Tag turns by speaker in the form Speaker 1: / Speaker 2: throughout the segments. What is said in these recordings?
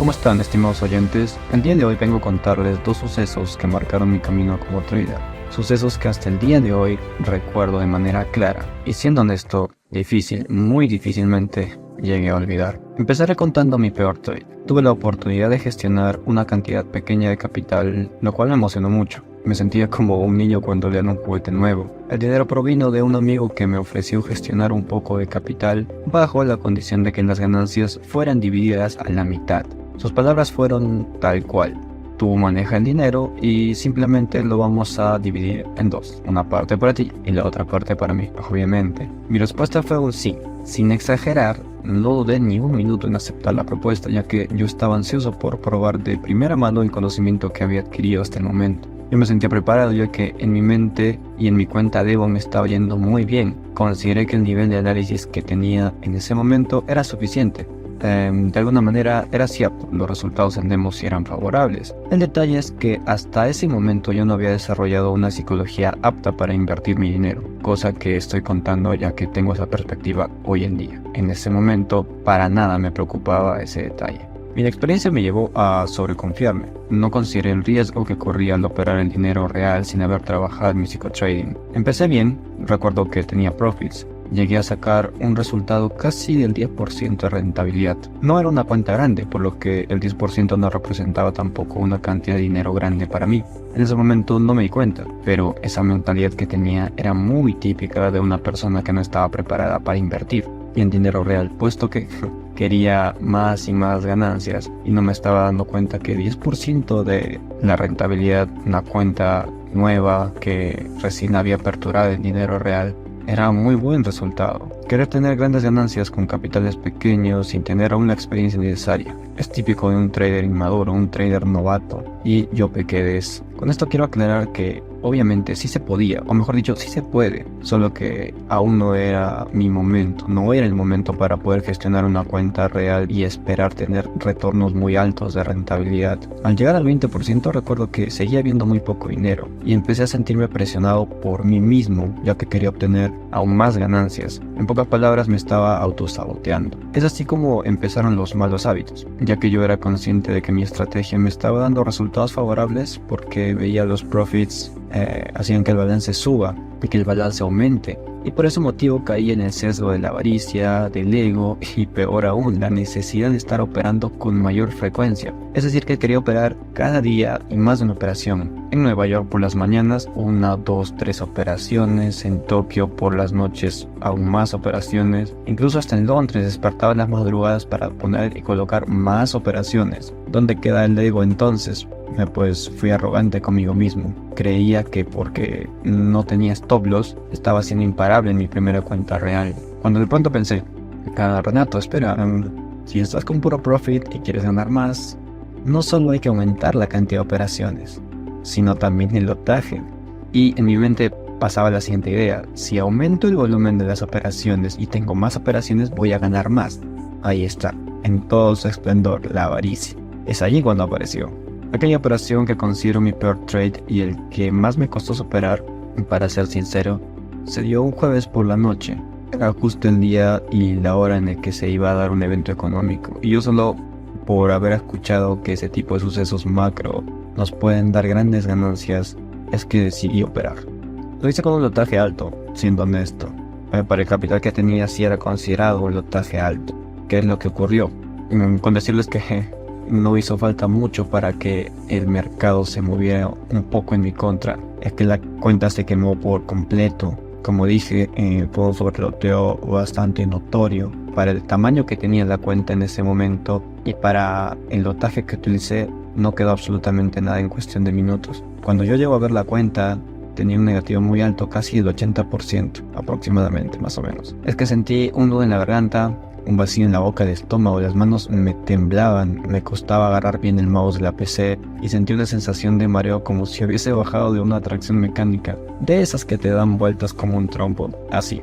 Speaker 1: ¿Cómo están, estimados oyentes? El día de hoy vengo a contarles dos sucesos que marcaron mi camino como trader. Sucesos que hasta el día de hoy recuerdo de manera clara. Y siendo honesto, muy difícilmente llegué a olvidar. Empezaré contando mi peor trade. Tuve la oportunidad de gestionar una cantidad pequeña de capital, lo cual me emocionó mucho. Me sentía como un niño cuando le dan un juguete nuevo. El dinero provino de un amigo que me ofreció gestionar un poco de capital bajo la condición de que las ganancias fueran divididas a la mitad. Sus palabras fueron tal cual: tú maneja el dinero y simplemente lo vamos a dividir en dos, una parte para ti y la otra parte para mí, obviamente. Mi respuesta fue un sí. Sin exagerar, no dudé ni un minuto en aceptar la propuesta, ya que yo estaba ansioso por probar de primera mano el conocimiento que había adquirido hasta el momento. Yo me sentía preparado, ya que en mi mente y en mi cuenta Debo me estaba yendo muy bien. Consideré que el nivel de análisis que tenía en ese momento era suficiente. De alguna manera era cierto, los resultados en Demo sí eran favorables. El detalle es que hasta ese momento yo no había desarrollado una psicología apta para invertir mi dinero, cosa que estoy contando ya que tengo esa perspectiva hoy en día. En ese momento para nada me preocupaba ese detalle. Mi experiencia me llevó a sobreconfiarme. No consideré el riesgo que corría al operar el dinero real sin haber trabajado en mi psicotrading. Empecé bien, recuerdo que tenía profits. Llegué a sacar un resultado casi del 10% de rentabilidad. No era una cuenta grande, por lo que el 10% no representaba tampoco una cantidad de dinero grande para mí. En ese momento no me di cuenta, pero esa mentalidad que tenía era muy típica de una persona que no estaba preparada para invertir y en dinero real, puesto que quería más y más ganancias y no me estaba dando cuenta que 10% de la rentabilidad, una cuenta nueva que recién había aperturado en dinero real, era un muy buen resultado. Querer tener grandes ganancias con capitales pequeños sin tener aún la experiencia necesaria es típico de un trader inmaduro, un trader novato, y yo pequé de eso. Con esto quiero aclarar que obviamente sí se podía, o mejor dicho, sí se puede, solo que aún no era mi momento, no era el momento para poder gestionar una cuenta real y esperar tener retornos muy altos de rentabilidad. Al llegar al 20% recuerdo que seguía viendo muy poco dinero y empecé a sentirme presionado por mí mismo, ya que quería obtener aún más ganancias. En pocas palabras, me estaba autosaboteando. Es así como empezaron los malos hábitos, ya que yo era consciente de que mi estrategia me estaba dando resultados favorables porque veía los profits hacían que el balance suba y que el balance aumente, y por ese motivo caí en el sesgo de la avaricia, del ego y peor aún, la necesidad de estar operando con mayor frecuencia. Es decir, que quería operar cada día y más de una operación. En Nueva York por las mañanas 1, 2, 3 operaciones, en Tokio por las noches aún más operaciones, incluso hasta en Londres despertaba en las madrugadas para poner y colocar más operaciones. ¿Dónde queda el ego entonces? Pues fui arrogante conmigo mismo. Creía que porque no tenía stop loss estaba siendo imparable en mi primera cuenta real. Cuando de pronto pensé: Renato, espera, si estás con puro profit y quieres ganar más, no solo hay que aumentar la cantidad de operaciones, sino también el lotaje. Y en mi mente pasaba la siguiente idea: si aumento el volumen de las operaciones y tengo más operaciones, voy a ganar más. Ahí está, en todo su esplendor, la avaricia. Es allí cuando apareció. Aquella operación que considero mi peor trade y el que más me costó superar, para ser sincero, se dio un jueves por la noche. Era justo el día y la hora en el que se iba a dar un evento económico, y yo solo por haber escuchado que ese tipo de sucesos macro nos pueden dar grandes ganancias, es que decidí operar. Lo hice con un lotaje alto, siendo honesto. Para el capital que tenía sí era considerado un lotaje alto. ¿Qué es lo que ocurrió? Con decirles que no hizo falta mucho para que el mercado se moviera un poco en mi contra. Es que la cuenta se quemó por completo. Como dije, fue un sobreloteo bastante notorio para el tamaño que tenía la cuenta en ese momento, y para el lotaje que utilicé no quedó absolutamente nada en cuestión de minutos. Cuando yo llego a ver la cuenta, tenía un negativo muy alto, casi el 80% aproximadamente, más o menos. Es que sentí un nudo en la garganta, un vacío en la boca, del estómago, las manos me temblaban, me costaba agarrar bien el mouse de la PC y sentí una sensación de mareo como si hubiese bajado de una atracción mecánica, de esas que te dan vueltas como un trompo. Así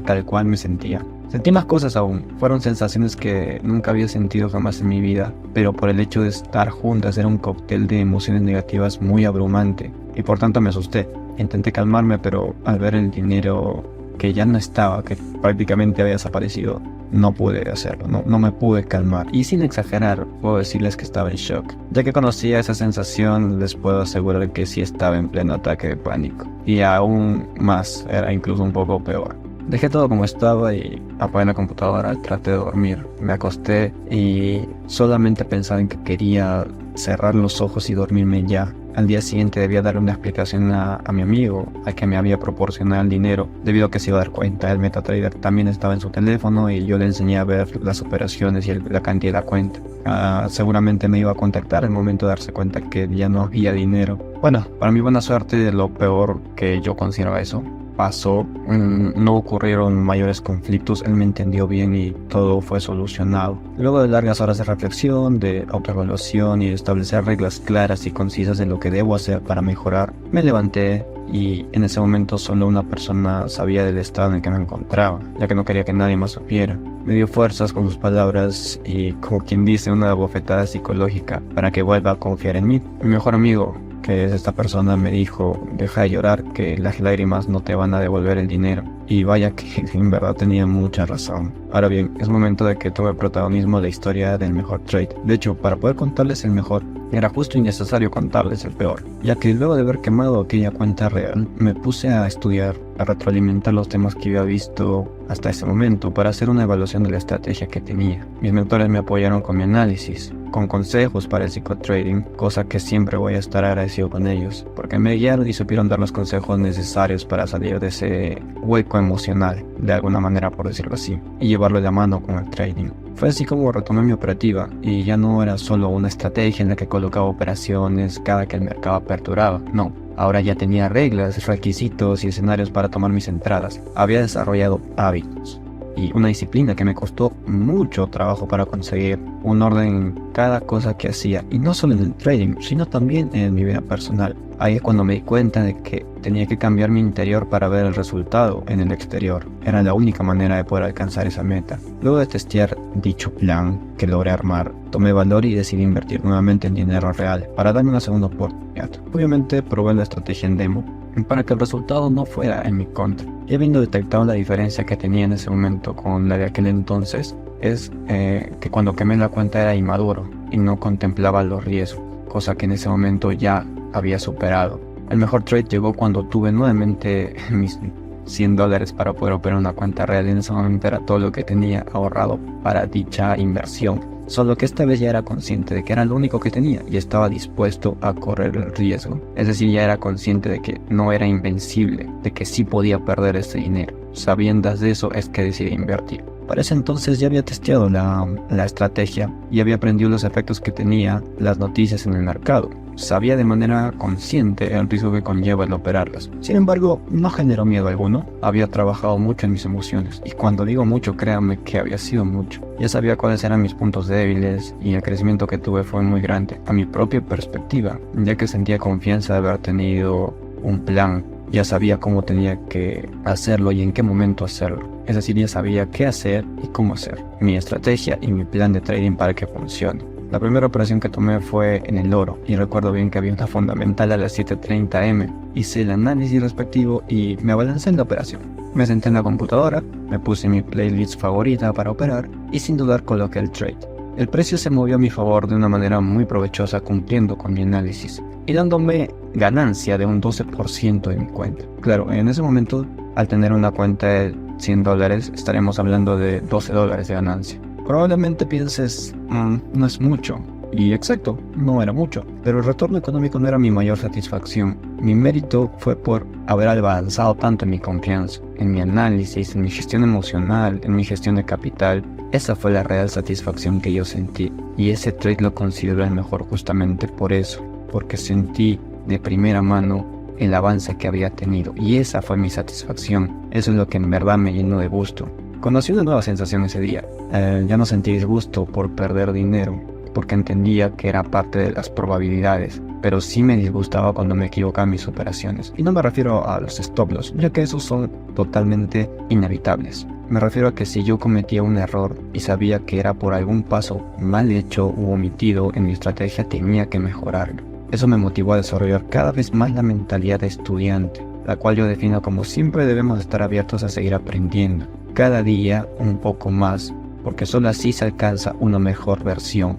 Speaker 1: tal cual me sentía. Sentí más cosas aún, fueron sensaciones que nunca había sentido jamás en mi vida, pero por el hecho de estar juntas era un cóctel de emociones negativas muy abrumante y por tanto me asusté. Intenté calmarme, pero al ver el dinero que ya no estaba, que prácticamente había desaparecido, no pude hacerlo, no me pude calmar. Y sin exagerar, puedo decirles que estaba en shock. Ya que conocía esa sensación, les puedo asegurar que sí estaba en pleno ataque de pánico. Y aún más, era incluso un poco peor. Dejé todo como estaba y apagué la computadora, traté de dormir. Me acosté y solamente pensaba en que quería cerrar los ojos y dormirme ya. Al día siguiente debía darle una explicación a mi amigo, al que me había proporcionado el dinero, debido a que se iba a dar cuenta. El MetaTrader también estaba en su teléfono y yo le enseñé a ver las operaciones y la cantidad de la cuenta. Seguramente me iba a contactar al momento de darse cuenta que ya no había dinero. Bueno, para mi buena suerte, lo peor que yo considero eso pasó, no ocurrieron mayores conflictos, él me entendió bien y todo fue solucionado. Luego de largas horas de reflexión, de autoevaluación y de establecer reglas claras y concisas de lo que debo hacer para mejorar, me levanté y en ese momento solo una persona sabía del estado en el que me encontraba, ya que no quería que nadie más supiera. Me dio fuerzas con sus palabras y, como quien dice, una bofetada psicológica para que vuelva a confiar en mí. Mi mejor amigo, que es esta persona, me dijo: deja de llorar, que las lágrimas no te van a devolver el dinero. Y vaya que en verdad tenía mucha razón. Ahora bien, es momento de que tome protagonismo la historia del mejor trade. De hecho, para poder contarles el mejor, era justo y necesario contarles el peor, ya que luego de haber quemado aquella cuenta real, me puse a estudiar, a retroalimentar los temas que había visto hasta ese momento para hacer una evaluación de la estrategia que tenía. Mis mentores me apoyaron con mi análisis, con consejos para el psicotrading, cosa que siempre voy a estar agradecido con ellos, porque me guiaron y supieron dar los consejos necesarios para salir de ese hueco emocional, de alguna manera, por decirlo así, y llevarlo de la mano con el trading. Fue así como retomé mi operativa y ya no era solo una estrategia en la que colocaba operaciones cada que el mercado aperturaba, no. Ahora ya tenía reglas, requisitos y escenarios para tomar mis entradas. Había desarrollado hábitos y una disciplina que me costó mucho trabajo para conseguir, un orden en cada cosa que hacía, y no solo en el trading, sino también en mi vida personal. Ahí es cuando me di cuenta de que tenía que cambiar mi interior para ver el resultado en el exterior. Era la única manera de poder alcanzar esa meta. Luego de testear dicho plan que logré armar, tomé valor y decidí invertir nuevamente en dinero real para darme una segunda oportunidad. Obviamente probé la estrategia en demo para que el resultado no fuera en mi contra. Y habiendo detectado la diferencia que tenía en ese momento con la de aquel entonces, es que cuando quemé la cuenta era inmaduro y no contemplaba los riesgos, cosa que en ese momento ya había superado. El mejor trade llegó cuando tuve nuevamente mis $100 para poder operar una cuenta real, y en ese momento era todo lo que tenía ahorrado para dicha inversión. Solo que esta vez ya era consciente de que era lo único que tenía y estaba dispuesto a correr el riesgo. Es decir, ya era consciente de que no era invencible, de que sí podía perder ese dinero. Sabiendo de eso es que decidí invertir. Para ese entonces ya había testeado la estrategia y había aprendido los efectos que tenía las noticias en el mercado. Sabía de manera consciente el riesgo que conlleva el operarlas. Sin embargo, no generó miedo alguno. Había trabajado mucho en mis emociones, y cuando digo mucho, créanme que había sido mucho. Ya sabía cuáles eran mis puntos débiles y el crecimiento que tuve fue muy grande a mi propia perspectiva, ya que sentía confianza de haber tenido un plan. Ya sabía cómo tenía que hacerlo y en qué momento hacerlo. Es decir, ya sabía qué hacer y cómo hacer. Mi estrategia y mi plan de trading para que funcione. La primera operación que tomé fue en el oro, y recuerdo bien que había una fundamental a las 7:30 am. Hice el análisis respectivo y me abalancé en la operación. Me senté en la computadora, me puse mi playlist favorita para operar y sin dudar coloqué el trade. El precio se movió a mi favor de una manera muy provechosa, cumpliendo con mi análisis y dándome ganancia de un 12% de mi cuenta. Claro, en ese momento, al tener una cuenta de $100, estaremos hablando de $12 de ganancia. Probablemente pienses, no es mucho. Y exacto, no era mucho. Pero el retorno económico no era mi mayor satisfacción. Mi mérito fue por haber avanzado tanto en mi confianza, en mi análisis, en mi gestión emocional, en mi gestión de capital. Esa fue la real satisfacción que yo sentí. Y ese trade lo considero el mejor justamente por eso. Porque sentí de primera mano el avance que había tenido. Y esa fue mi satisfacción. Eso es lo que en verdad me llenó de gusto. Conocí una nueva sensación ese día. Ya no sentí disgusto por perder dinero, porque entendía que era parte de las probabilidades, pero sí me disgustaba cuando me equivocaba en mis operaciones. Y no me refiero a los stop loss, ya que esos son totalmente inevitables. Me refiero a que si yo cometía un error y sabía que era por algún paso mal hecho u omitido en mi estrategia, tenía que mejorarlo. Eso me motivó a desarrollar cada vez más la mentalidad de estudiante, la cual yo defino como siempre debemos estar abiertos a seguir aprendiendo. Cada día un poco más porque solo así se alcanza una mejor versión.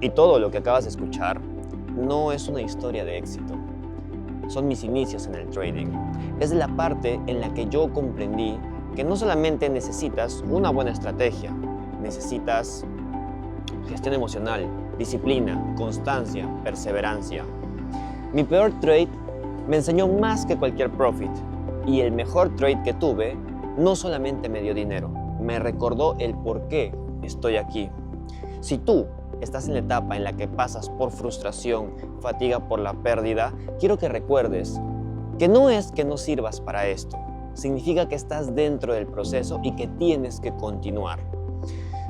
Speaker 2: Y todo lo que acabas de escuchar no es una historia de éxito. Son mis inicios en el trading. Es la parte en la que yo comprendí que no solamente necesitas una buena estrategia, necesitas gestión emocional, disciplina, constancia, perseverancia. Mi peor trade me enseñó más que cualquier profit, y el mejor trade que tuve no solamente me dio dinero, me recordó el por qué estoy aquí. Si tú estás en la etapa en la que pasas por frustración, fatiga por la pérdida, quiero que recuerdes que no es que no sirvas para esto, significa que estás dentro del proceso y que tienes que continuar.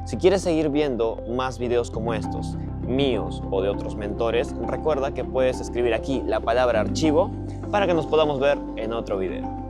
Speaker 2: Si quieres seguir viendo más videos como estos, míos o de otros mentores, recuerda que puedes escribir aquí la palabra archivo para que nos podamos ver en otro video.